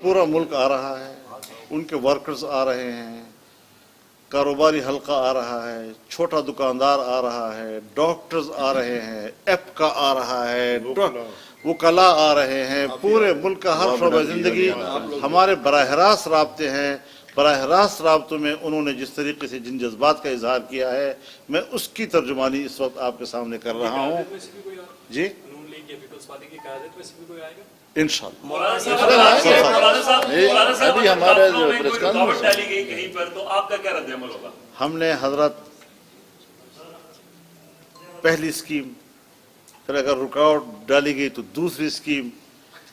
पूरा मुल्क आ रहा है, उनके वर्कर्स आ रहे हैं, कारोबारी हल्का आ रहा है, छोटा दुकानदार आ रहा है, डॉक्टर्स आ रहे हैं, एपका आ रहा है, वकला आ रहे हैं, पूरे मुल्क का हर शोबा ज़िंदगी हमारे बराह रास्त राब्ते हैं। बराह रास्त राब्तों में उन्होंने जिस तरीके से जिन जज्बात का इजहार किया है, मैं उसकी तर्जुमानी इस वक्त आपके सामने कर रहा हूँ। जी इंशाअल्लाह अभी हमारा जो प्रेस कॉन्फ्रेंस डाली गई कहीं पर, तो आपका क्या रद्द-ए-अमल होगा? हमने हजरत पहली स्कीम, फिर अगर रुकावट डाली गई तो दूसरी स्कीम,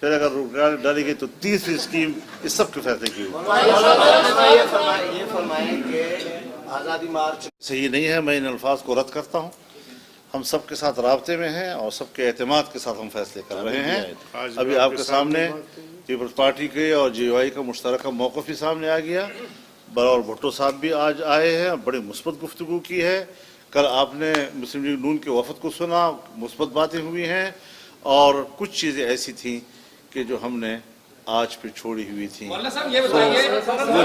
फिर अगर रुकावट डाली गई तो तीसरी स्कीम, इस सब के फैसले की आज़ादी मार्च सही नहीं है। मैं इन अल्फाज को रद्द करता हूँ। हम सबके साथ राब्ते में हैं और सबके एतमाद के साथ हम फैसले कर रहे हैं। अभी आपके सामने पीपल्स पार्टी के और जीओआई का मुश्तरका मौक़िफ़ भी सामने आ गया। बलौर भुट्टो साहब भी आज आए हैं, बड़ी मुस्बत गुफ्तगू की है। कल आपने मुस्लिम लीग नून के वफद को सुना, मुस्बत बातें हुई हैं और कुछ चीज़ें ऐसी थीं कि जो हमने आज पे छोड़ी हुई थी, वो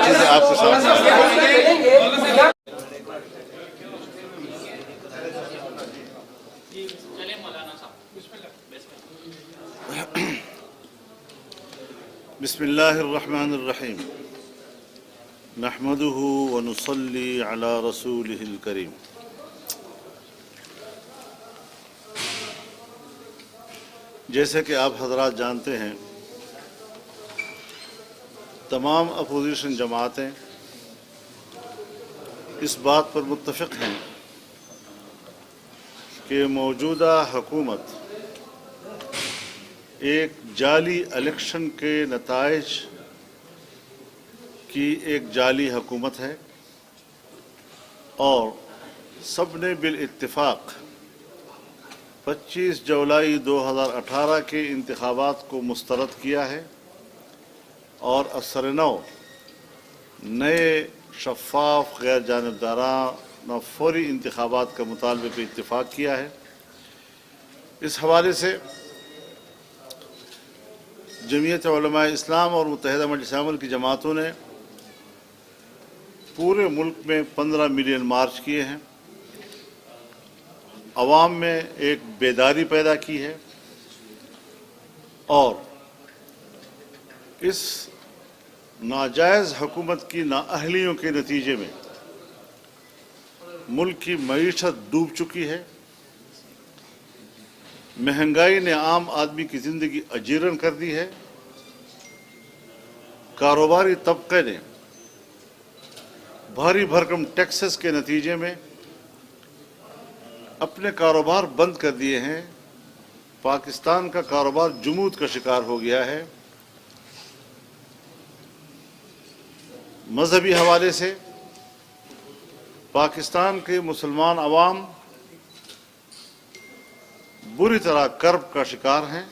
चीज़ें आपके सामने आ रही। बिस्मिल्लाहिर्रहमानिर्रहीम नहमदुहु व नुसल्ली अला रसूलिहिल करीम। जैसे कि आप हजरात जानते हैं, तमाम अपोजिशन जमातें इस बात पर मुत्तफ़िक़ हैं कि मौजूदा हुकूमत एक जाली इलेक्शन के नताइज की एक जाली हुकूमत है और सब ने बिल इत्तिफाक 25 जुलाई 2018 के इंतखाबात को मुस्तरद किया है और असर-ए-नौ नए शफ़ाफ गैर जानिबदाराना फौरी इंतखाबात का मुतालबे पर इत्तिफाक किया है। इस हवाले से जमीयत उलमा इस्लाम और मुत्तहिदा मजलिस अमल की जमातों ने पूरे मुल्क में 15 मिलियन मार्च किए हैं। अवाम में एक बेदारी पैदा की है और इस नाजायज़ हुकूमत की नाअहलियों के नतीजे में मुल्क की मईशत डूब चुकी है। महंगाई ने आम आदमी की ज़िंदगी अजीरन कर दी है। कारोबारी तबके ने भारी भरकम टैक्सेस के नतीजे में अपने कारोबार बंद कर दिए हैं। पाकिस्तान का कारोबार जुमूद का शिकार हो गया है। मजहबी हवाले से पाकिस्तान के मुसलमान अवाम बुरी तरह कर्ब का शिकार हैं।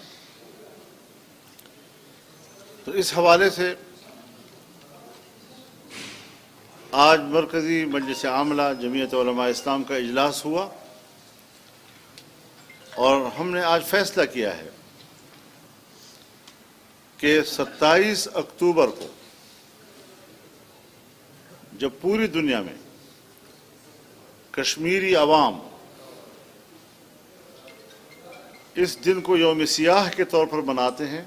तो इस हवाले से आज मरकज़ी मजलिस आमला जमीयत उलमा इस्लाम का इजलास हुआ और हमने आज फैसला किया है कि 27 अक्टूबर को जब पूरी दुनिया में कश्मीरी अवाम इस दिन को यौम सियाह के तौर पर मनाते हैं,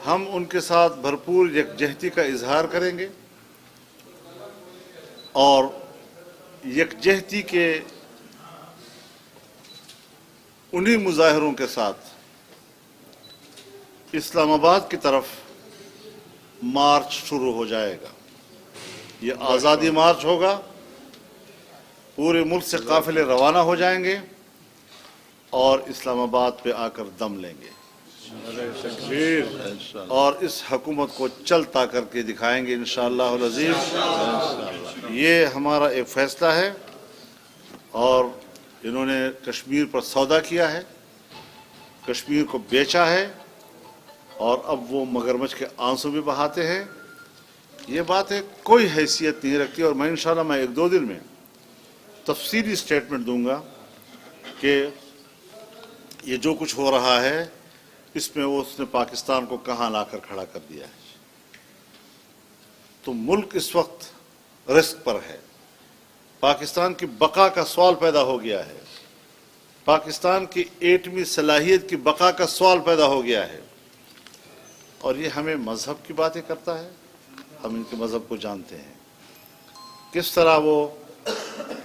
हम उनके साथ भरपूर यकजहती का इजहार करेंगे और यकजहती के उन्हीं मुजाहिरों के साथ इस्लामाबाद की तरफ मार्च शुरू हो जाएगा। ये आज़ादी मार्च होगा। पूरे मुल्क से काफिले रवाना हो जाएंगे और इस्लामाबाद पे आकर दम लेंगे और इस हुकूमत को चलता करके दिखाएंगे इंशाअल्लाह अज़ीज़। ये हमारा एक फ़ैसला है और इन्होंने कश्मीर पर सौदा किया है, कश्मीर को बेचा है और अब वो मगरमच्छ के आंसू भी बहाते हैं। ये बातें कोई हैसियत नहीं रखती और मैं इंशाअल्लाह मैं 1-2 दिन में तफसीली स्टेटमेंट दूंगा कि ये जो कुछ हो रहा है इसमें उसने पाकिस्तान को कहां लाकर खड़ा कर दिया है। तो मुल्क इस वक्त रिस्क पर है, पाकिस्तान की बका का सवाल पैदा हो गया है, पाकिस्तान की एटमी सलाहियत की बका का सवाल पैदा हो गया है। और ये हमें मजहब की बातें करता है, हम इनके मजहब को जानते हैं, किस तरह वो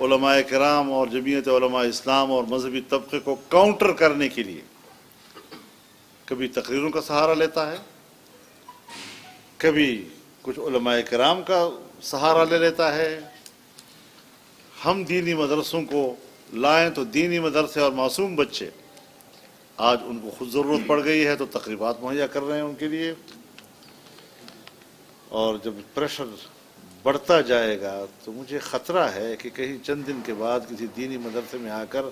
उलमाए किराम और जमीयत उलमा इस्लाम और मजहबी तबके को काउंटर करने के लिए कभी तकरीरों का सहारा लेता है, कभी कुछ उलमाए किराम का सहारा ले लेता है। हम दीनी मदरसों को लाएं तो दीनी मदरसे और मासूम बच्चे आज उनको खुद ज़रूरत पड़ गई है तो तकरीबात मुहैया कर रहे हैं उनके लिए। और जब प्रेशर बढ़ता जाएगा तो मुझे ख़तरा है कि कहीं चंद दिन के बाद किसी दीनी मदरसे में आकर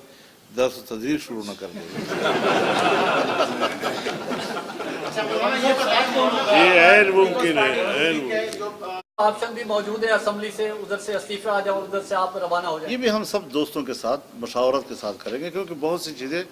दर्स तदरीस शुरू न कर दे। ये मुमकिन है। ऑप्शन भी मौजूद है असेंबली से, उधर से इस्तीफा आ जाए और उधर से आप रवाना हो जाए। ये भी हम सब दोस्तों के साथ मशावरत के साथ करेंगे, क्योंकि बहुत सी चीज़ें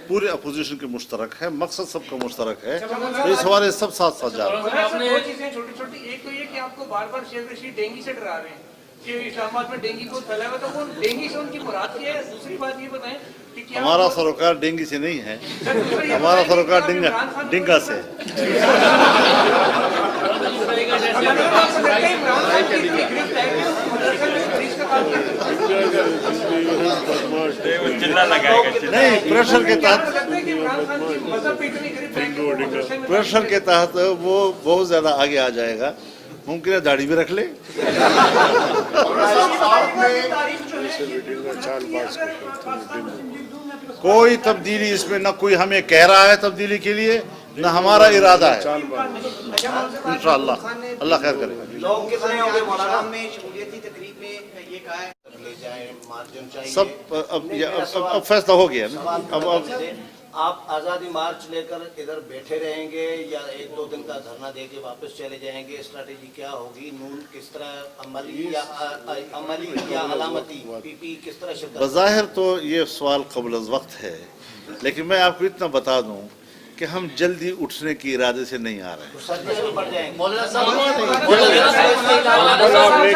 पूरे अपोजिशन के मुश्तरक है, मकसद सबका मुश्तरक है, तो इस हवाले सब साथ साथ जा रहे हैं। आपने दो चीजें छोटी छोटी, एक तो ये कि आपको बार बार शेख रशीद डेंगू से डरा रहे हैं कि इस्लामाबाद में डेंगू को फैला हुआ, तो वो डेंगू से उनकी मुराद क्या है? दूसरी बात ये बताएं कि क्या हमारा सरोकार डेंगू से नहीं है, हमारा सरोकार डिंगा से है। नहीं, प्रेशर के तहत वो बहुत ज्यादा आगे आ जाएगा, मुमकिन है दाढ़ी भी रख ले। कोई तब्दीली इसमें न कोई हमें कह रहा है तब्दीली के लिए, न हमारा इरादा है। इंशाअल्लाह अल्लाह खैर करे। लोग कितने होंगे मौलाना में शमूलियती तकरीब में ये कहा है ले जाए मार्जिन चाहिए सब अब फैसला हो गया ना। अब आप आज़ादी मार्च लेकर इधर बैठे रहेंगे या एक दो दिन का धरना दे के वापस चले जाएंगे? स्ट्रैटेजी क्या होगी? नून किस तरह अमली या अलामती पीपी किस तरह शिरकत? बज़ाहिर तो ये सवाल क़ब्ल अज़ वक्त है, लेकिन मैं आपको इतना बता दूं कि हम जल्दी उठने की इरादे से नहीं आ रहे हैं।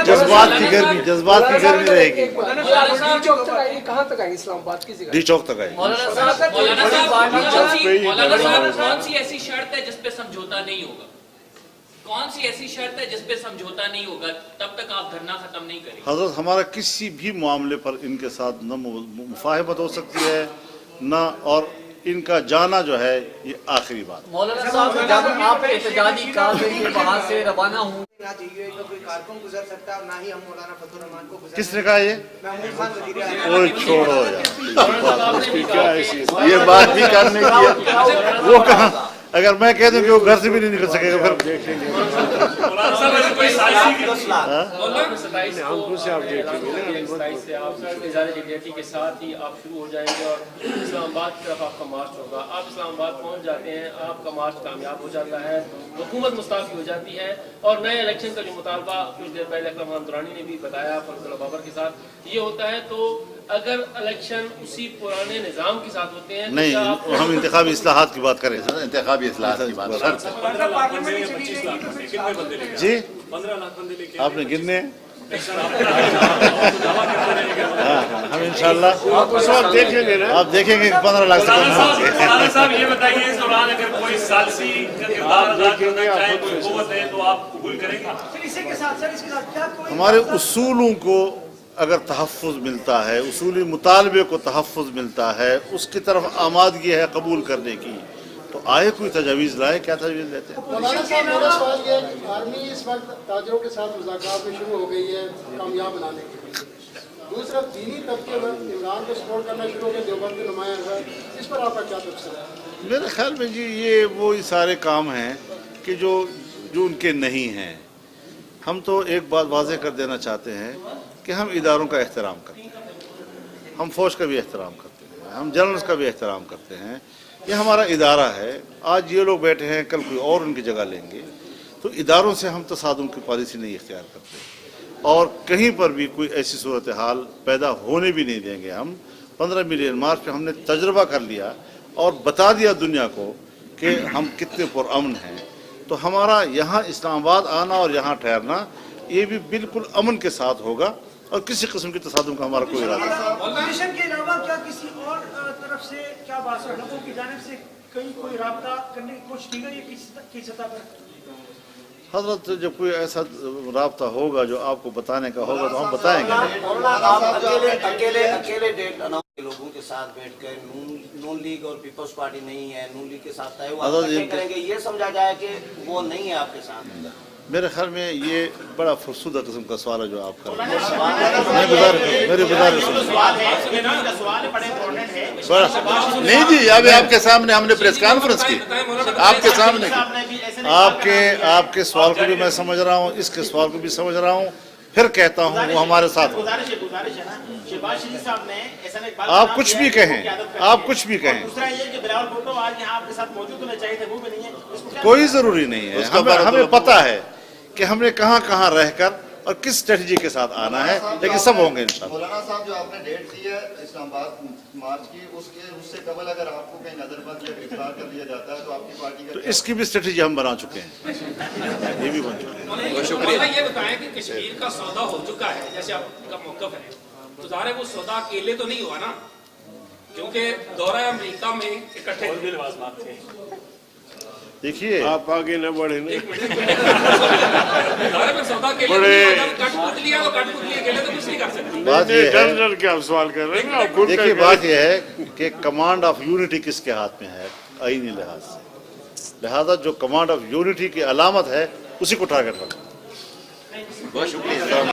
जज्बात की गर्मी रहेगी। कहाँ तक आएंगे? इस्लामाबाद की जगह डी चौक तक आएगी। कौन सी ऐसी शर्त है जिसपे समझौता नहीं होगा? कौन सी ऐसी शर्त है जिसपे समझौता नहीं होगा? तब तक आप धरना खत्म नहीं करेंगे। हजरत, हमारा किसी भी मामले पर इनके साथ न मुफाहमत हो सकती है न, और इनका जाना जो है ये आखिरी बात। मौलाना साहब, जब आप एहतजाजी कार में वहाँ से रवाना हूँ, ना चाहिए तो कोई कारकुन गुजर सकता है, ना ही हम मौलाना फतहुर रहमान को गुजर। किसने कहा ये? महमूद खान वज़ीर आज़म। कोई छोड़ो यार, ये बात भी करने की वो कहाँ? अगर मैं कह दूं कि वो घर से भी नहीं निकल सकेगा फिर के साथ ही आप शुरू हो जाएंगे और इस्लामाबाद की तरफ आपका मार्च होगा। आप इस्लामाबाद पहुंच जाते हैं, आपका मार्च कामयाब हो जाता है, हुकूमत मुस्ताफ़ी हो जाती है और नए इलेक्शन का जो मुतालबा कुछ देर पहले अकरम दुरानी ने भी बताया फजल बाबर के साथ ये होता है, तो अगर इलेक्शन उसी पुराने निज़ाम के साथ होते हैं नहीं, हम इंतखाबी इस्लाहात की बात करें। इंतखाबी इस्लाहात की बात जी, 15 लाख बंदे लेके आपने गिनने हम इंशाल्लाह आप उस वक्त देखेंगे ना, आप देखेंगे 15 लाख से कम होंगे। साहब ये बताइए, इस दौरान अगर कोई सालसी का किरदार अदा करना चाहे, कोई कुव्वत है, तो आप कबूल करेंगे? हमारे उसूलों को अगर तहफ़्फ़ुज़ मिलता है, उसूली मुतालबे को तहफ़्फ़ुज़ मिलता है, उसकी तरफ आमादगी है कबूल करने की, तो आए कोई तजावीज़ लाए। क्या तजावीज़ लेते हैं? मौलाना साहब, मेरा सवाल ये है कि आर्मी इस वक्त ताजरों के साथ मुज़ाकरात में शुरू हो गई है कामयाब बनाने के लिए। दूसरा, दीनी तबके इमरान को सपोर्ट करना शुरू हो गया, देवबंद के नुमाया हुआ, इस पर आपका क्या तबसरा है? मेरे ख्याल में जी ये वो सारे काम हैं कि जो उनके नहीं हैं। हम तो एक बात वाज़ेह कर देना चाहते हैं कि हम इदारों का एहतराम करते हैं, हम फ़ौज का भी एहतराम करते हैं, हम जनरल्स का भी एहतराम करते हैं। ये हमारा इदारा है। आज ये लोग बैठे हैं, कल कोई और उनकी जगह लेंगे, तो इदारों से हम तसादुम की पॉलिसी नहीं इख्तियार करते और कहीं पर भी कोई ऐसी सूरत हाल पैदा होने भी नहीं देंगे। हम 15 मिलियन मार्च पे हमने तजर्बा कर लिया और बता दिया दुनिया को کہ ہم کتنے پرامن ہیں، تو ہمارا یہاں اسلام آباد آنا اور یہاں ٹھہرنا یہ بھی بالکل امن کے ساتھ ہوگا اور کسی قسم کی تصادم کا ہمارا کوئی ارادہ نہیں۔ کمیشن کے علاوہ کیا کسی اور طرف سے کیا بات حلقوں کی جانب سے کوئی رابطہ کرنے کی کوشش کی گئی ہے کس سطح پر؟ حضرت جب کوئی ایسا رابطہ ہوگا جو آپ کو بتانے کا ہوگا تو ہم بتائیں گے۔ آپ اکیلے ڈیٹ لوگوں کے ساتھ بیٹھ کر نون لیگ اور پیپلز پارٹی نہیں ہے، نون لیگ کے ساتھ طے ہوا کریں گے، یہ سمجھا جائے کہ وہ نہیں ہے آپ کے ساتھ؟ میرے خیال میں یہ بڑا فرسودہ قسم کا سوال ہے جو آپ کر رہے ہیں۔ میری گزارش نہیں جی، ابھی آپ کے سامنے ہم نے پریس کانفرنس کی، آپ کے سامنے کی، آپ کے سوال کو بھی میں سمجھ رہا ہوں، اس کے سوال کو بھی سمجھ رہا ہوں، پھر کہتا ہوں وہ ہمارے ساتھ ہو۔ آپ کچھ بھی کہیں، آپ کچھ بھی کہیں، کوئی ضروری نہیں ہے، ہمیں پتہ ہے کہ ہم نے کہاں کہاں رہ کر اور کس اسٹریٹجی کے ساتھ آنا ہے، لیکن سب ہوں گے انشاءاللہ۔ مولانا صاحب جو آپ نے ڈیٹ دی ہے اسلام آباد مارچ کی، اس سے قبل اگر آپ کو کہیں نظر بند یا گرفتار کر لیا جاتا ہے تو آپ کی پارٹی کا، تو اس کی بھی اسٹریٹجی ہم بنا چکے ہیں، یہ بھی بن چکے ہیں۔ شکریہ۔ یہ بتائیں کہ کشمیر کا سودا ہو چکا ہے جیسے آپ کا موقف ہے، تو ظاہر ہے وہ سودا اکیلے تو نہیں ہوا نا، کیونکہ دورہ امریکہ میں اکٹھے دیکھیے آپ آگے نہ بڑھیں نا، بات یہ ہے، ڈر کے آپ سوال کر رہے ہیں، آپ خود دیکھیے بات یہ ہے کہ کمانڈ آف یونٹی کس کے ہاتھ میں ہے آئینی لحاظ سے، لہذا جو کمانڈ آف یونٹی کی علامت ہے اسی کو ٹارگٹ کرنا۔ بہت شکریہ۔